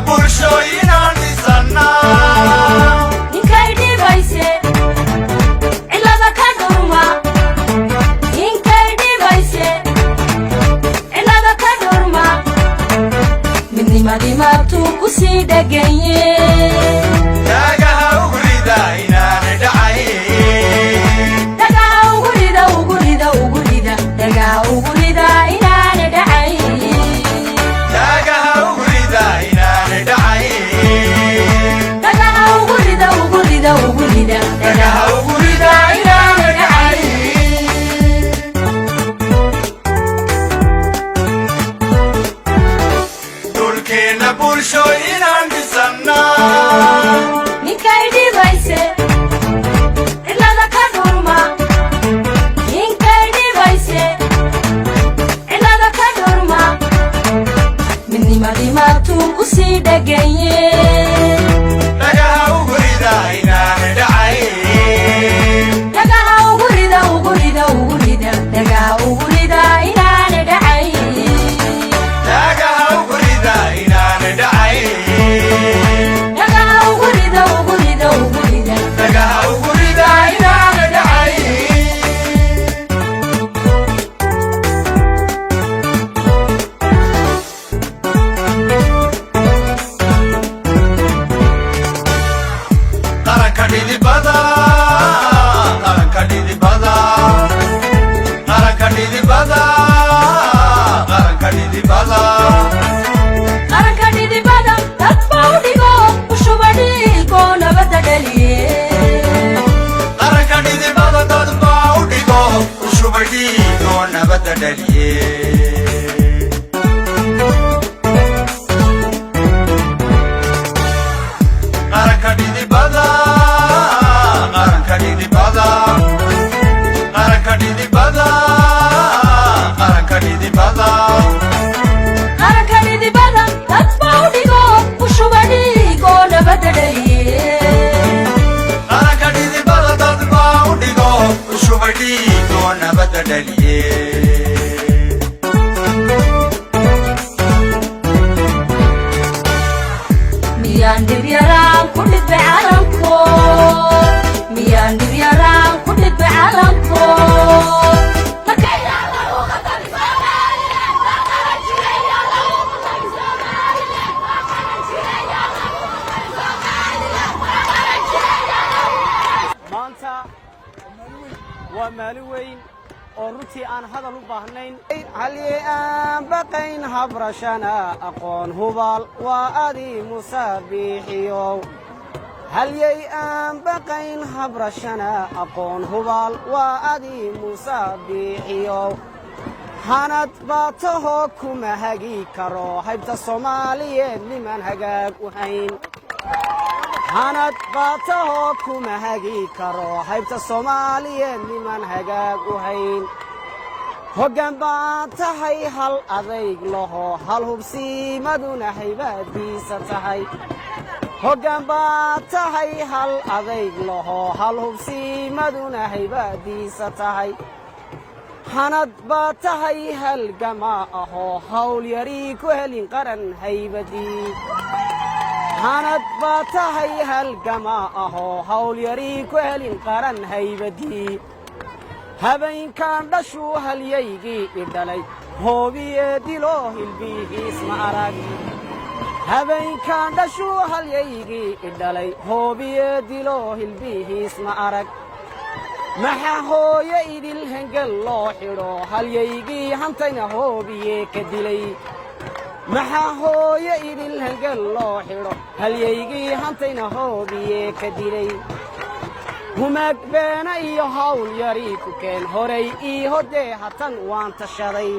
Bulsho inaan دقايين تاجها وقريدا إنان دعايين دقا وقريدا وقريدا وقريدا دقا وقريدا إنان دعايين تاجها وقريدا إنان دعايين دقا وقريدا وقريدا وقريدا تاجها وقريدا إنان دعايين دول كنا بولشو إنان بسنا ninkaydi bayse ilada ka dhurma ninkaydi bayse ilada ka dhurma midnimadii maatuu ku sii dhagaye تاجها وقريدا إنان دعايين dhagaha ugurida ugurida ugurida dhagaha ugurida inaana dhacayn تاجها وقريدا إنان دعايين dhagaha ugurida ugurida ugurida تاجها وقريدا إنان دعايين qaranka dhidibada qaranka dhidibada qaranka dhidibada qaranka dhidibada qaranka dhidibada dad baa u dhigo u shuba dhiigoo nabadda dhaliye qaranka dhidibada dad baa u dhigo u shubay dhiigoo nabadda dhaliye qaranka dhidibada qaranka dhidibada qaranka dhidibada qaranka dhidibada qaranka dhidibada dad baa u dhigo u shuba dhiigoo nabadda dhaliye qaranka dhidibada dad baa u dhigo u shubay dhiigoo nabadda dhaliye miyaan dhib yaraan ku dhidbay calanko miyaan dhib yaraan ku dhidbay calanko maanta waa maalin weyn oo runtii aan hadal u baahnayn halye aan baqayn habrashana aqoon hubaal waa adii musaabiixiyow halyey aan baqayn habrashana aqoon hubaal waa adii musaabiixiyow hanad baatahoo kuma hagi karo haybta soomaaliyeed niman hagaag u hayn hanad baatahoo kuma hagi karo haybta soomaaliyeed niman hagaag u hayn hoggaan baan tahay hal adayg laho hal hubsiimaduna haybaaddiisa tahay hoggaan baan tahay hal adayg laho hal hubsiimaduna haybaaddiisa tahay hanad baa tahay halgama ahoo hawl yarii ku helin qaran haybadii hanad baa tahay halgama ahoo hawl yarii ku helin qaran haybadii habeenkan dhashuu halyaygii idhalay hoobiyee diloo hilbihiis ma arag habeenkan dhashuu halyaygii idhalay hoobiyee diloo hilbihiis ma arag maxaa hooyo idil hengel loo xidho halyaygii hantayna hoobiyee ka dilay maxaa hooyo idil hengel loo xidho halyaygii hantayna hoobiyee ka dilay humaag beena iyo hawl yarii ku keen horay ii hodee hatan waan tashaday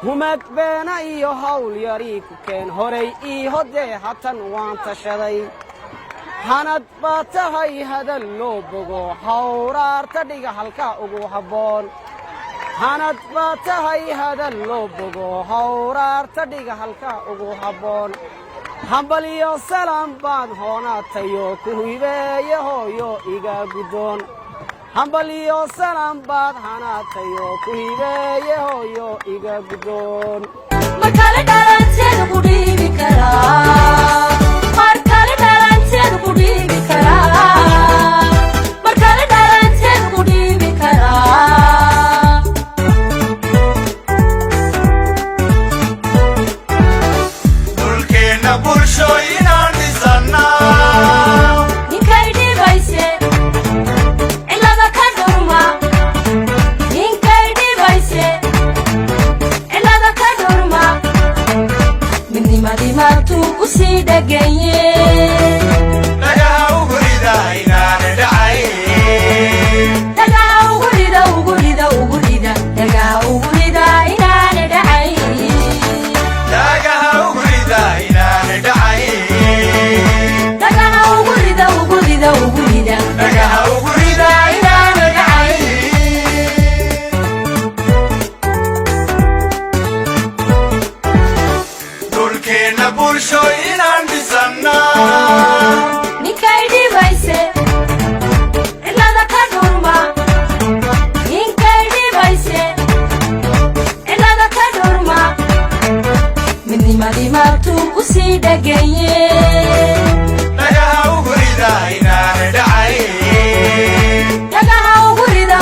humaag beena iyo hawl yarii ku keen horay ii hodee hatan waan tashaday hanad baa tahay hadal loo bogo hawraarta dhiga halka ugu habboon hanad baa tahay hadal loo bogo hawraarta dhiga halka ugu habboon hambal iyo salaam baan hoonaatayo ku hibeeye hooyo iga guddoon hambal iyo salaam baad hanaatayo ku hibeeye hooyo iga guddoon markale dhalanteeda ku dhiibi karaa markale dhalanteeda ku dhiibi karaa markale dhalanteeda ku dhiibi karaa dhulkeenna bulshooyina dimaagtuu ku sii dhagaye dhagaha ugu rida inaan dhacay dhagaha ugu rida